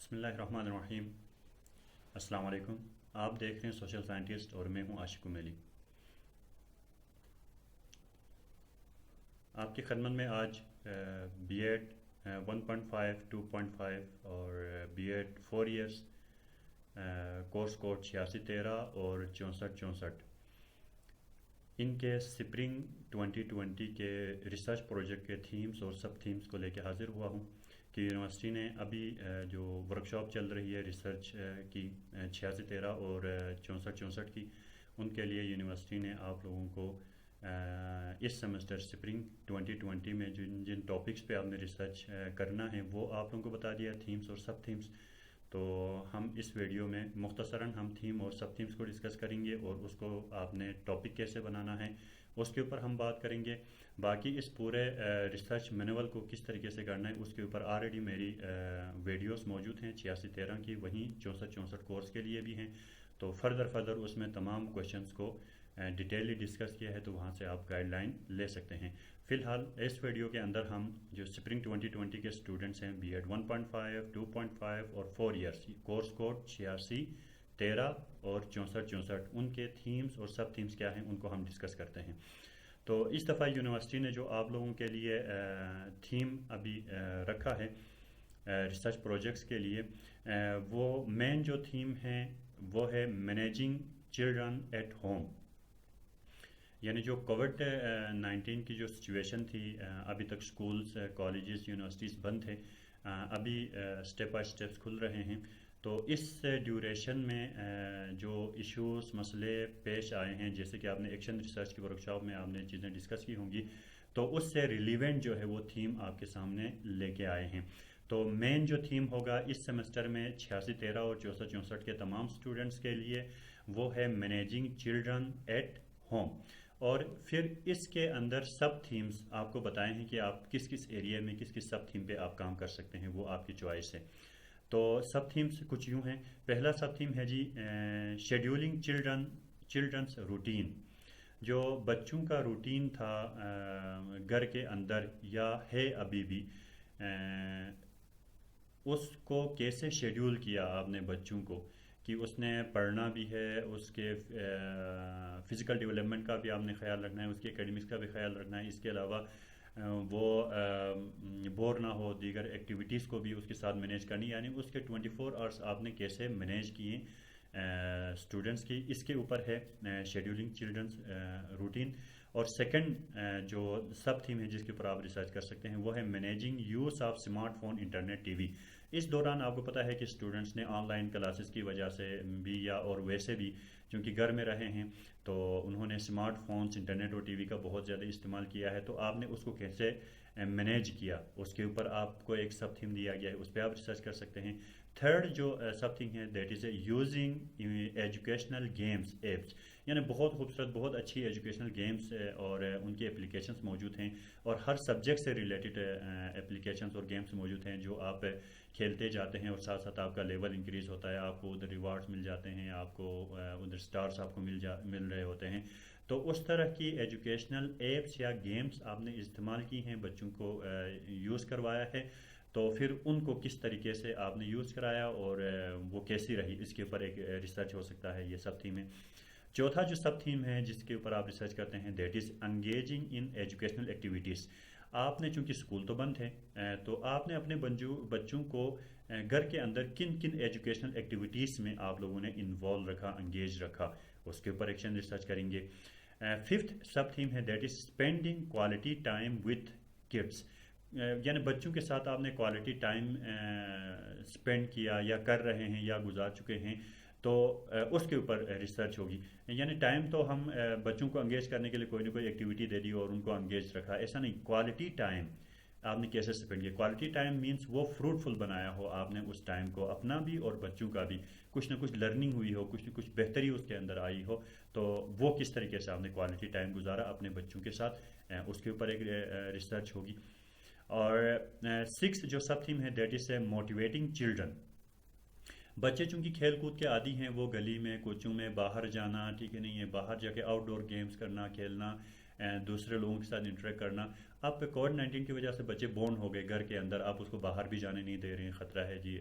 بسم اللہ الرحمن الرحیم۔ السلام علیکم۔ آپ دیکھ رہے ہیں سوشل سائنٹسٹ اور میں ہوں عاشق میلی۔ آپ کی خدمت میں آج بی ایڈ 1.5 2.5 اور B Ed 4 years course code 8613 اور 6464 ان کے سپرنگ 2020 کے ریسرچ پروجیکٹ کے تھیمز اور سب تھیمز کو لے کے حاضر ہوا ہوں کہ یونیورسٹی نے ابھی جو ورکشاپ چل رہی ہے ریسرچ کی 8613 اور 6464 کی، ان کے لیے یونیورسٹی نے آپ لوگوں کو اس سیمسٹر سپرنگ 2020 میں جن جن ٹاپکس پہ آپ نے ریسرچ کرنا ہے وہ آپ لوگوں کو بتا دیا، تھیمز اور سب تھیمز۔ تو ہم اس ویڈیو میں مختصراً ہم تھیم اور سب تھیمز کو ڈسکس کریں گے اور اس کو آپ نے ٹاپک کیسے بنانا ہے اس کے اوپر ہم بات کریں گے۔ باقی اس پورے ریسرچ مینول کو کس طریقے سے کرنا ہے اس کے اوپر آلریڈی میری ویڈیوز موجود ہیں 8613 کی، وہیں 6464 کورس کے لیے بھی ہیں، تو فردر اس میں تمام کویشچنز کو ڈیٹیلی ڈسکس کیا ہے، تو وہاں سے آپ گائیڈ لائن لے سکتے ہیں۔ فی الحال اس ویڈیو کے اندر ہم جو سپرنگ 2020 کے اسٹوڈنٹس ہیں بی ایڈ 1.5 2.5 اور 4 ایئرس کورس کوڈ 8613 اور 6464 ان کے تھیمز اور سب تھیمز کیا ہیں ان کو ہم ڈسکس کرتے ہیں۔ تو اس دفعہ یونیورسٹی نے جو آپ لوگوں کے لیے تھیم ابھی رکھا ہے ریسرچ پروجیکٹس کے لیے، وہ مین جو تھیم ہے وہ ہے مینیجنگ چلڈرن ایٹ ہوم، یعنی جو کووڈ 19 کی جو سچویشن تھی، ابھی تک سکولز کالجز یونیورسٹیز بند تھے، ابھی سٹیپ بائی سٹیپس کھل رہے ہیں، تو اس ڈیوریشن میں جو ایشوز مسئلے پیش آئے ہیں، جیسے کہ آپ نے ایکشن ریسرچ کی ورکشاپ میں آپ نے چیزیں ڈسکس کی ہوں گی، تو اس سے ریلیونٹ جو ہے وہ تھیم آپ کے سامنے لے کے آئے ہیں۔ تو مین جو تھیم ہوگا اس سیمسٹر میں 8613 اور 6464 کے تمام اسٹوڈنٹس کے لیے وہ ہے مینیجنگ چلڈرن ایٹ ہوم، اور پھر اس کے اندر سب تھیمز آپ کو بتائے ہیں کہ آپ کس کس ایریا میں کس کس سب تھیم پہ آپ کام کر سکتے ہیں، وہ آپ کی چوائس ہے۔ تو سب تھیمز کچھ یوں ہیں۔ پہلا سب تھیم ہے جی شیڈیولنگ چلڈرنس روٹین، جو بچوں کا روٹین تھا گھر کے اندر یا ہے ابھی بھی، اس کو کیسے شیڈیول کیا آپ نے بچوں کو کہ اس نے پڑھنا بھی ہے، اس کے فزیکل ڈیولپمنٹ کا بھی آپ نے خیال رکھنا ہے، اس کے اکیڈمکس کا بھی خیال رکھنا ہے، اس کے علاوہ وہ بور نہ ہو، دیگر ایکٹیویٹیز کو بھی اس کے ساتھ مینیج کرنی، یعنی اس کے 24 آورس آپ نے کیسے مینیج کیے اسٹوڈنٹس کی، اس کے اوپر ہے شیڈیولنگ چلڈرنس روٹین۔ اور سیکنڈ جو سب تھیم ہے جس کے اوپر آپ ریسرچ کر سکتے ہیں وہ ہے managing use of smartphone internet TV. اس دوران آپ کو پتہ ہے کہ اسٹوڈنٹس نے آن لائن کلاسز کی وجہ سے بھی یا اور ویسے بھی چونکہ گھر میں رہے ہیں تو انہوں نے اسمارٹ فونز انٹرنیٹ اور ٹی وی کا بہت زیادہ استعمال کیا ہے، تو آپ نے اس کو کیسے مینیج کیا اس کے اوپر آپ کو ایک سب تھیم دیا گیا ہے، اس پہ آپ ریسرچ کر سکتے ہیں۔ تھرڈ جو سب تھیم ہے that is A using educational games apps, یعنی بہت خوبصورت بہت اچھی ایجوکیشنل گیمز اور ان کی اپلیکیشنز موجود ہیں، اور ہر سبجیکٹ سے ریلیٹڈ اپلیکیشنز اور گیمز موجود ہیں جو آپ کھیلتے جاتے ہیں، اور ساتھ ساتھ آپ کا لیول انکریز ہوتا ہے، آپ کو ادھر ریوارڈز مل جاتے ہیں، آپ کو ادھر سٹارز آپ کو مل رہے ہوتے ہیں۔ تو اس طرح کی ایجوکیشنل ایپس یا گیمز آپ نے استعمال کی ہیں، بچوں کو یوز کروایا ہے، تو پھر ان کو کس طریقے سے آپ نے یوز کرایا اور وہ کیسی رہی، اس کے اوپر ایک ریسرچ ہو سکتا ہے، یہ سب تھیم ہے۔ چوتھا جو سب تھیم ہے جس کے اوپر آپ ریسرچ کرتے ہیں that is engaging in educational activities. آپ نے چونکہ اسکول تو بند ہے تو آپ نے اپنے بچوں کو گھر کے اندر کن کن ایجوکیشنل ایکٹیویٹیز میں آپ لوگوں نے انوالو رکھا، انگیج رکھا، اس کے اوپر ایکشن ریسرچ کریں گے۔ ففتھ سب تھیم ہے that is spending quality time with kids, یعنی بچوں کے ساتھ آپ نے کوالٹی ٹائم اسپینڈ کیا یا کر رہے ہیں یا گزار چکے ہیں، تو اس کے اوپر ریسرچ ہوگی۔ یعنی ٹائم تو ہم بچوں کو انگیج کرنے کے لیے کوئی نہ کوئی ایکٹیویٹی دے دی اور ان کو انگیج رکھا، ایسا نہیں، کوالٹی ٹائم آپ نے کیسے اسپینڈ کیا۔ کوالٹی ٹائم مینس وہ فروٹفل بنایا ہو آپ نے اس ٹائم کو، اپنا بھی اور بچوں کا بھی، کچھ نہ کچھ لرننگ ہوئی ہو، کچھ نہ کچھ بہتری اس کے اندر آئی ہو، تو وہ کس طریقے سے آپ نے کوالٹی ٹائم گزارا اپنے بچوں کے ساتھ، اس کے اوپر ایک ریسرچ ہوگی۔ اور سکس جو سب تھیم ہے that is a motivating children, بچے چونکہ کھیل کود کے عادی ہیں، وہ گلی میں کوچوں میں باہر جانا ٹھیک ہے نہیں ہے، باہر جا کے آؤٹ ڈور گیمز کرنا کھیلنا دوسرے لوگوں کے ساتھ انٹریکٹ کرنا. اب کووڈ 19 کی وجہ سے بچے بورن ہو گئے گھر کے اندر, آپ اس کو باہر بھی جانے نہیں دے رہے ہیں, خطرہ ہے جی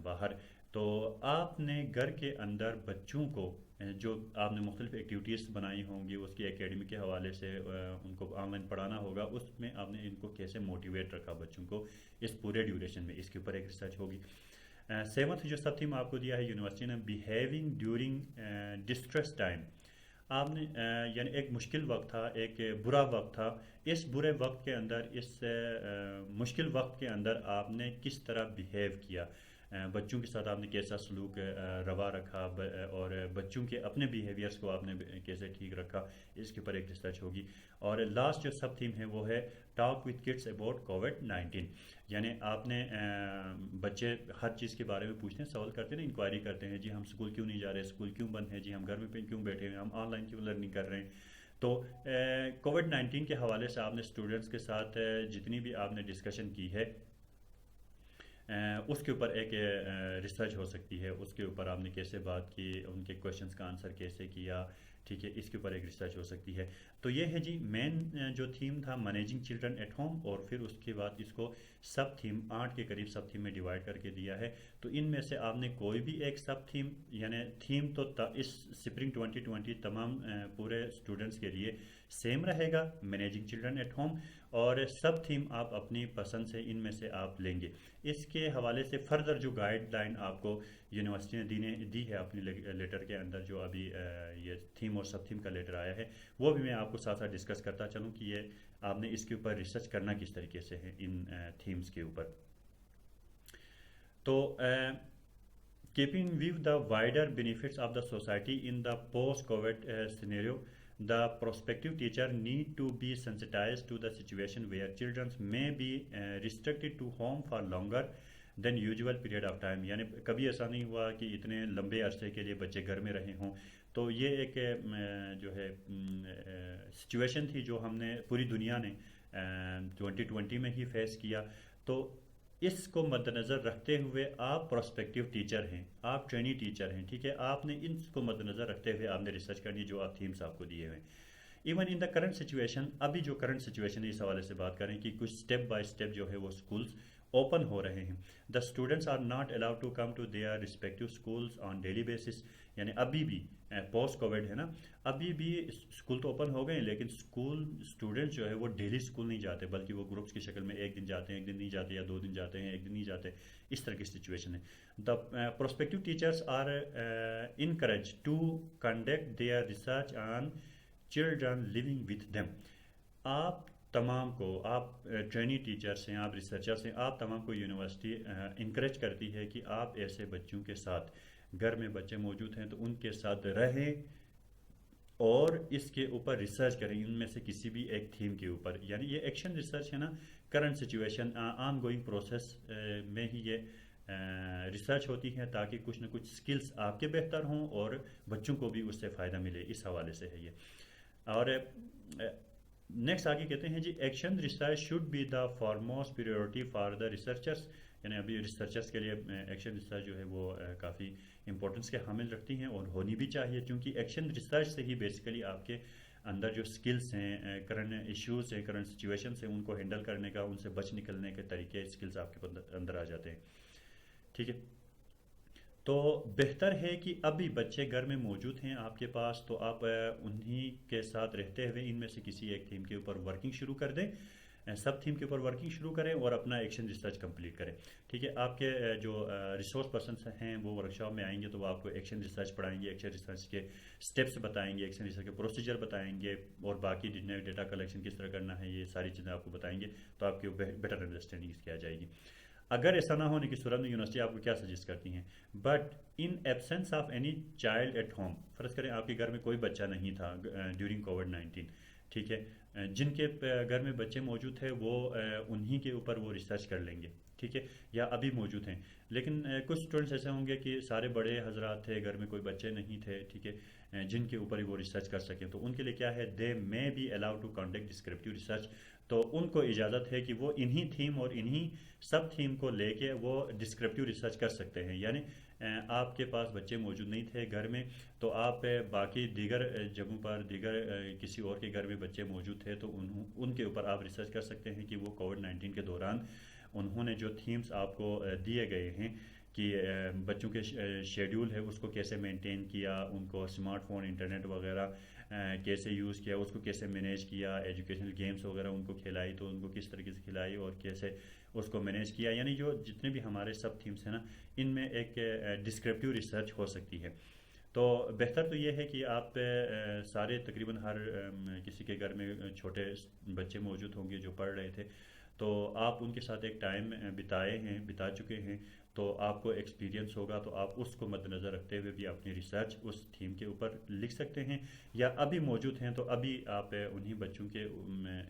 باہر. تو آپ نے گھر کے اندر بچوں کو جو آپ نے مختلف ایکٹیویٹیز بنائی ہوں گی اس کی اکیڈمی کے حوالے سے ان کو آن لائن پڑھانا ہوگا, اس میں آپ نے ان کو کیسے موٹیویٹ رکھا بچوں کو اس پورے ڈیوریشن میں, اس کے اوپر ایک ریسرچ ہوگی. سیونتھ جو سب تھیم آپ کو دیا ہے یونیورسٹی نے, بیہیونگ ڈیورنگ ڈسٹریس ٹائم. آپ نے یعنی ایک مشکل وقت تھا, ایک برا وقت تھا, اس برے وقت کے اندر, اس مشکل وقت کے اندر آپ نے کس طرح بیہیو کیا, بچوں کے ساتھ آپ نے کیسا سلوک روا رکھا, اور بچوں کے اپنے بیہیویئرس کو آپ نے کیسے ٹھیک رکھا, اس کے اوپر ایک ریسرچ ہوگی. اور لاسٹ جو سب تھیم ہے وہ ہے talk with kids about Covid 19. یعنی آپ نے بچے ہر چیز کے بارے میں پوچھتے ہیں, سوال کرتے ہیں نا, انکوائری کرتے ہیں, جی ہم اسکول کیوں نہیں جا رہے, اسکول کیوں بند ہے, جی ہم گھر میں کیوں بیٹھے ہیں, ہم آن لائن کیوں لرننگ کر رہے ہیں. تو کووڈ 19 کے حوالے سے آپ نے اسٹوڈنٹس کے ساتھ جتنی بھی آپ نے ڈسکشن کی ہے اس کے اوپر ایک ریسرچ ہو سکتی ہے, اس کے اوپر آپ نے کیسے بات کی, ان کے کوشچنس کا آنسر کیسے کیا, ٹھیک ہے, اس کے اوپر ایک ریسرچ ہو سکتی ہے. تو یہ ہے جی مین جو تھیم تھا مینیجنگ چلڈرن ایٹ ہوم, اور پھر اس کے بعد اس کو سب تھیم 8 کے قریب سب تھیم میں ڈیوائڈ کر کے دیا ہے. تو ان میں سے آپ نے کوئی بھی ایک سب تھیم, یعنی تھیم تو اس اسپرنگ 2020 تمام پورے اسٹوڈنٹس کے لیے سیم رہے گا, مینیجنگ چلڈرن ایٹ ہوم, اور سب تھیم آپ اپنی پسند سے ان میں سے آپ لیں گے. اس کے حوالے سے فردر جو گائیڈ لائن آپ کو یونیورسٹی نے دی ہے اپنی لیٹر کے اندر, جو ابھی یہ تھیم اور سب تھیم کا لیٹر آیا ہے, وہ بھی میں آپ کو ساتھ ساتھ ڈسکس کرتا چلوں کہ یہ آپ نے اس کے اوپر ریسرچ کرنا کس طریقے سے ہے ان تھیمز کے اوپر. تو keeping view the wider benefits of the society in the post-COVID scenario, the prospective teacher need to be sensitized to the situation where children may be restricted to home for longer than usual period of time. یعنی کبھی ایسا نہیں ہوا کہ اتنے لمبے عرصے کے لیے بچے گھر میں رہے ہوں. تو یہ ایک جو ہے سچویشن تھی جو ہم نے پوری دنیا نے 2020 میں ہی فیس کیا. تو اس کو مد نظر رکھتے ہوئے آپ پروسپیکٹیو ٹیچر ہیں, آپ ٹرینی ٹیچر ہیں, ٹھیک ہے, آپ نے ان کو مد نظر رکھتے ہوئے آپ نے ریسرچ کرنی جو آپ تھیمس آپ کو دیے ہوئے. Even in the current situation, ابھی جو کرنٹ سچویشن ہے اس حوالے سے بات کریں کہ کچھ اسٹیپ بائی اسٹیپ جو ہے وہ اسکولس اوپن ہو رہے ہیں. The students are not allowed to come to their respective schools on daily basis. یعنی ابھی بھی پوسٹ کووڈ ہے نا, ابھی بھی اسکول تو اوپن ہو گئے ہیں, لیکن اسکول اسٹوڈنٹس جو ہے وہ ڈیلی اسکول نہیں جاتے, بلکہ وہ گروپس کی شکل میں ایک دن جاتے ہیں, ایک دن نہیں جاتے, یا 2 دن جاتے ہیں, ایک دن نہیں جاتے, اس طرح کی سچویشن ہے. The prospective teachers are encourage to conduct their research on children living with them. آپ تمام کو, آپ ٹرینی ٹیچرس ہیں, آپ ریسرچرس ہیں, آپ تمام کو یونیورسٹی انکریج کرتی ہے کہ آپ ایسے بچوں کے ساتھ, گھر میں بچے موجود ہیں تو ان کے ساتھ رہیں اور اس کے اوپر ریسرچ کریں, ان میں سے کسی بھی ایک تھیم کے اوپر. یعنی یہ ایکشن ریسرچ ہے نا, current situation on going process میں ہی یہ ریسرچ ہوتی ہے, تاکہ کچھ نہ کچھ سکلز آپ کے بہتر ہوں اور بچوں کو بھی اس سے فائدہ ملے. اس حوالے سے ہے یہ. اور نیکسٹ آگے کہتے ہیں جی action research should be the foremost priority for the researchers. یعنی ابھی ریسرچرس کے لیے ایکشن ریسرچ جو ہے وہ کافی امپورٹنس کے حامل رکھتی ہیں, اور ہونی بھی چاہیے, کیونکہ ایکشن ریسرچ سے ہی بیسیکلی آپ کے اندر جو سکلز ہیں, کرنٹ ایشوز ہیں, کرنٹ سچویشنس ہیں, ان کو ہینڈل کرنے کا, ان سے بچ نکلنے کے طریقے, سکلز آپ کے اندر آ جاتے ہیں. ٹھیک ہے, تو بہتر ہے کہ ابھی بچے گھر میں موجود ہیں آپ کے پاس, تو آپ انہی کے ساتھ رہتے ہوئے ان میں سے کسی ایک تھیم کے اوپر ورکنگ شروع کر دیں, سب تھیم کے اوپر ورکنگ شروع کریں اور اپنا ایکشن ریسرچ کمپلیٹ کریں. ٹھیک ہے, آپ کے جو ریسورس پرسنس ہیں وہ ورک شاپ میں آئیں گے تو وہ آپ کو ایکشن ریسرچ پڑھائیں گے, ایکشن ریسرچ کے اسٹیپس بتائیں گے, ایکشن ریسرچ کے پروسیجر بتائیں گے, اور باقی ڈیٹا کلیکشن کس طرح کرنا ہے, یہ ساری چیزیں آپ کو بتائیں گے, تو آپ کی بیٹر انڈرسٹینڈنگ اس کی آ جائے گی. اگر ایسا نہ ہونے کی صورت میں یونیورسٹی آپ کو کیا سجیسٹ کرتی ہیں, but in absence of any child at home, فرض کریں آپ کے گھر میں کوئی بچہ نہیں تھا ڈیورنگ کووڈ 19, ٹھیک ہے, جن کے گھر میں بچے موجود تھے وہ انہی کے اوپر وہ ریسرچ کر لیں گے, ٹھیک ہے, یا ابھی موجود ہیں. لیکن کچھ اسٹوڈنٹس ایسے ہوں گے کہ سارے بڑے حضرات تھے, گھر میں کوئی بچے نہیں تھے, ٹھیک ہے, جن کے اوپر وہ ریسرچ کر سکیں, تو ان کے لیے کیا ہے, they may be allowed to conduct descriptive research. تو ان کو اجازت ہے کہ وہ انہی تھیم اور انہی سب تھیم کو لے کے وہ ڈسکرپٹیو ریسرچ کر سکتے ہیں. یعنی آپ کے پاس بچے موجود نہیں تھے گھر میں، تو آپ باقی دیگر جگہوں پر دیگر کسی اور کے گھر میں بچے موجود تھے تو ان کے اوپر آپ ریسرچ کر سکتے ہیں کہ وہ کووڈ 19 کے دوران انہوں نے جو تھیمز آپ کو دیے گئے ہیں کہ بچوں کے شیڈیول ہے اس کو کیسے مینٹین کیا، ان کو اسمارٹ فون انٹرنیٹ وغیرہ کیسے یوز کیا، اس کو کیسے مینیج کیا، ایجوکیشنل گیمز وغیرہ ان کو کھلائی تو ان کو کس طریقے سے کھلائی اور کیسے اس کو مینیج کیا. یعنی جو جتنے بھی ہمارے سب تھیمس ہیں نا، ان میں ایک ڈسکرپٹیو ریسرچ ہو سکتی ہے. تو بہتر تو یہ ہے کہ آپ سارے تقریباً ہر کسی کے گھر میں چھوٹے بچے موجود ہوں گے جو پڑھ رہے تھے، تو آپ ان کے ساتھ ایک ٹائم بتا چکے ہیں، تو آپ کو ایکسپیرینس ہوگا، تو آپ اس کو مد نظر رکھتے ہوئے بھی اپنی ریسرچ اس تھیم کے اوپر لکھ سکتے ہیں. یا ابھی موجود ہیں تو ابھی آپ انہی بچوں کے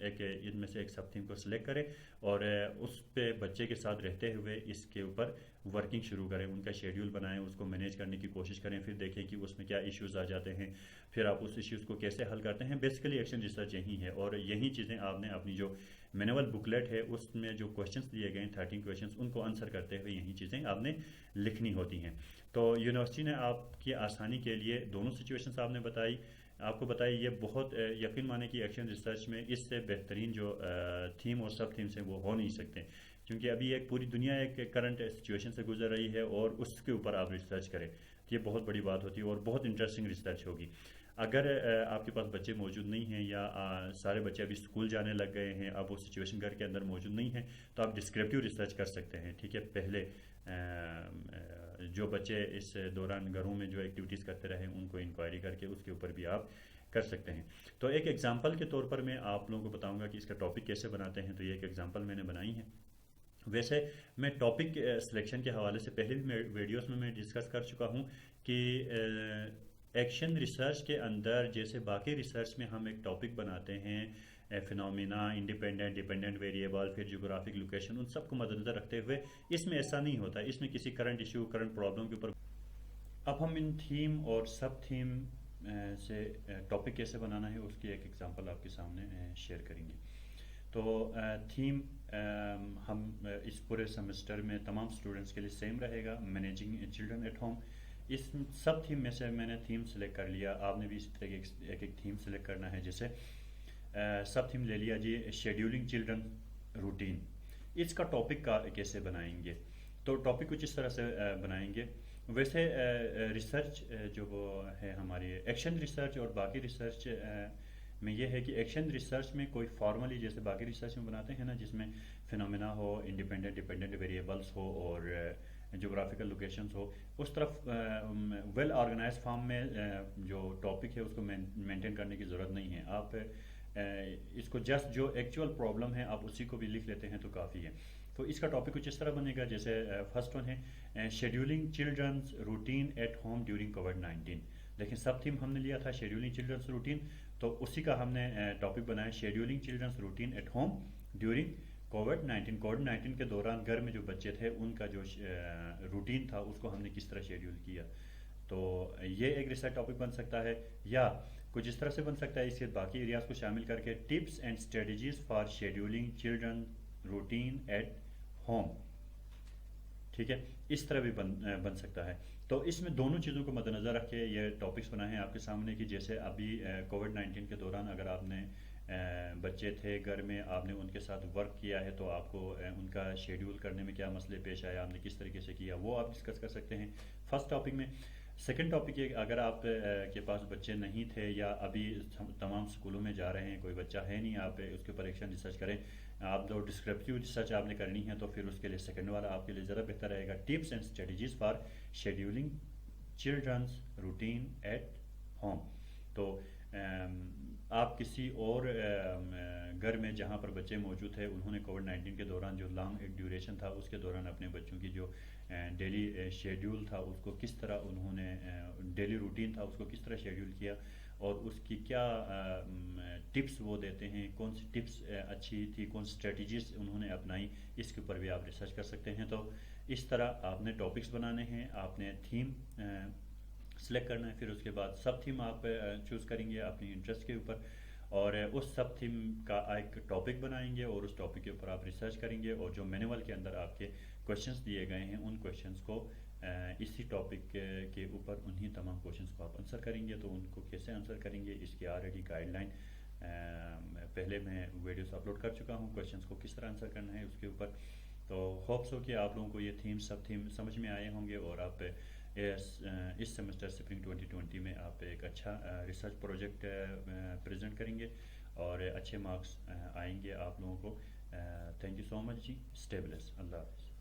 ایک ان میں سے ایک سب تھیم کو سلیکٹ کریں اور اس پہ بچے کے ساتھ رہتے ہوئے اس کے اوپر ورکنگ شروع کریں، ان کا شیڈیول بنائیں، اس کو مینیج کرنے کی کوشش کریں، پھر دیکھیں کہ اس میں کیا ایشوز آ جاتے ہیں، پھر آپ اس ایشوز کو کیسے حل کرتے ہیں. بیسیکلی ایکشن ریسرچ یہی ہے، اور یہی چیزیں آپ نے اپنی جو مینول بکلیٹ ہے اس میں جو کوشچنس دیے گئے ہیں 13 کوشچنس، ان کو آنسر کرتے ہوئے یہی چیزیں آپ نے لکھنی ہوتی ہیں. تو یونیورسٹی نے آپ کی آسانی کے لیے دونوں سچویشنس آپ کو بتائی. یہ بہت یقین مانے کہ ایکشن ریسرچ میں اس سے بہترین جو تھیم اور سب تھیمس ہیں وہ ہو نہیں سکتے، کیونکہ ابھی ایک پوری دنیا ایک کرنٹ سچویشن سے گزر رہی ہے اور اس کے اوپر آپ ریسرچ کریں تو یہ بہت بڑی بات ہوتی ہے اور بہت انٹرسٹنگ ریسرچ ہوگی. اگر آپ کے پاس بچے موجود نہیں ہیں یا سارے بچے ابھی اسکول جانے لگ گئے ہیں، اب وہ سچویشن گھر کے اندر موجود نہیں ہے، تو آپ ڈسکرپٹیو ریسرچ کر سکتے ہیں. ٹھیک ہے، پہلے جو بچے اس دوران گھروں میں جو ایکٹیویٹیز کرتے رہے ان کو انکوائری کر کے اس کے اوپر بھی آپ کر سکتے ہیں. تو ایک ایگزامپل کے طور پر میں آپ لوگوں کو بتاؤں گا کہ اس کا ٹاپک کیسے بناتے ہیں. تو یہ ایک ایگزامپل میں نے بنائی ہے. ویسے میں ٹاپک سلیکشن کے حوالے سے پہلے بھی ویڈیوز میں ڈسکس کر چکا ہوں کہ ایکشن ریسرچ کے اندر جیسے باقی ریسرچ میں ہم ایک ٹاپک بناتے ہیں، فنومینا، انڈیپینڈنٹ ڈیپینڈنٹ ویریبل، پھر جغرافک لوکیشن، ان سب کو مد نظر رکھتے ہوئے اس میں ایسا نہیں ہوتا. اس میں کسی کرنٹ ایشو، کرنٹ پرابلم کے اوپر اب ہم ان تھیم اور سب تھیم سے ٹاپک کیسے بنانا ہے اس کی ایک ایگزامپل آپ کے سامنے شیئر کریں گے. تو تھیم ہم اس پورے سیمسٹر میں تمام اسٹوڈنٹس کے لیے سیم رہے گا، مینیجنگ چلڈرن ایٹ ہوم. اس سب تھیم میں سے میں نے تھیم سلیکٹ کر لیا، آپ نے بھی اسی طرح ایک تھیم سلیکٹ کرنا ہے. جیسے سب تھیم لے لیا جی شیڈیولنگ چلڈرن روٹین. اس کا ٹاپک کیسے بنائیں گے؟ تو ٹاپک کچھ اس طرح سے بنائیں گے. ویسے ریسرچ جو وہ ہے ہماری ایکشن ریسرچ اور باقی ریسرچ میں یہ ہے کہ ایکشن ریسرچ میں کوئی فارملی جیسے باقی ریسرچ میں بناتے ہیں نا، جس میں فنومینا ہو، انڈیپینڈنٹ ڈیپینڈنٹ ویریبلس ہو اور جغرافیکل لوکیشنز ہو، اس طرف ویل آرگنائز فارم میں جو ٹاپک ہے اس کو مینٹین کرنے کی ضرورت نہیں ہے. آپ اس کو جسٹ جو ایکچوئل پرابلم ہے آپ اسی کو بھی لکھ لیتے ہیں تو کافی ہے. تو اس کا ٹاپک کچھ اس طرح بنے گا. جیسے فرسٹ ون ہے scheduling children's routine at home during covid 19. لیکن سب تھیم ہم نے لیا تھا شیڈیولنگ چلڈرنز روٹین، تو اسی کا ہم نے ٹاپک بنایا scheduling children's routine at home during covid 19 کے دوران گھر میں جو بچے تھے ان کا جو روٹین تھا اس کو ہم نے کس طرح شیڈیول کیا. تو یہ ایک ریسرچ ٹاپک بن سکتا ہے، یا کچھ اس طرح سے بن سکتا ہے اس کے باقی ایریاز کو شامل کر کے tips and strategies for scheduling children routine at home. ٹھیک ہے، اس طرح بھی بن سکتا ہے. تو اس میں دونوں چیزوں کو مد نظر رکھ کے یہ ٹاپکس بنائے ہیں آپ کے سامنے کہ جیسے ابھی کووڈ 19 کے دوران اگر آپ نے بچے تھے گھر میں، آپ نے ان کے ساتھ ورک کیا ہے تو آپ کو ان کا شیڈیول کرنے میں کیا مسئلے پیش آئے، آپ نے کس طریقے سے کیا، وہ آپ ڈسکس کر سکتے ہیں فرسٹ ٹاپک میں. سیکنڈ ٹاپک یہ اگر آپ کے پاس بچے نہیں تھے یا ابھی تمام اسکولوں میں جا رہے ہیں، کوئی بچہ ہے نہیں، آپ اس کے اوپر ایکشن ریسرچ کریں. آپ جو ڈسکرپٹیو ریسرچ آپ نے کرنی ہے تو پھر اس کے لیے سیکنڈ والا آپ کے لیے ذرا بہتر رہے گا، tips and strategies for scheduling children's routine at home. تو آپ کسی اور گھر میں جہاں پر بچے موجود تھے انہوں نے کووڈ 19 کے دوران جو لانگ ایک ڈیوریشن تھا اس کے دوران اپنے بچوں کی جو ڈیلی شیڈیول تھا اس کو کس طرح انہوں نے ڈیلی روٹین تھا اس کو کس طرح شیڈیول کیا اور اس کی کیا ٹپس وہ دیتے ہیں، کون سی ٹپس اچھی تھی، کون سی اسٹریٹجیز انہوں نے اپنائی، اس کے اوپر بھی آپ ریسرچ کر سکتے ہیں. تو اس طرح آپ نے ٹاپکس بنانے ہیں، آپ نے تھیم سلیکٹ کرنا ہے، پھر اس کے بعد سب تھیم آپ چوز کریں گے اپنی انٹرسٹ کے اوپر، اور اس سب تھیم کا ایک ٹاپک بنائیں گے اور اس ٹاپک کے اوپر آپ ریسرچ کریں گے اور جو مینول کے اندر آپ کے کویشچنس دیے گئے ہیں ان کویشچنس کو اسی ٹاپک کے اوپر انہی تمام کویشچنس کو آپ آنسر کریں گے. تو ان کو کیسے آنسر کریں گے اس کی آلریڈی گائیڈ لائن پہلے میں ویڈیوز اپلوڈ کر چکا ہوں کویشچنس کو کس طرح آنسر کرنا ہے اس کے اوپر. تو ہوپس ہو کہ آپ لوگوں کو یہ سب تھیم سمجھ میں آئے ہوں گے اور آپ اس سیمسٹر اسپرنگ 2020 میں آپ ایک اچھا ریسرچ پروجیکٹ پریزنٹ کریں گے اور اچھے مارکس آئیں گے آپ لوگوں کو. تھینک یو سو مچ جی. Stay blessed. اللہ حافظ.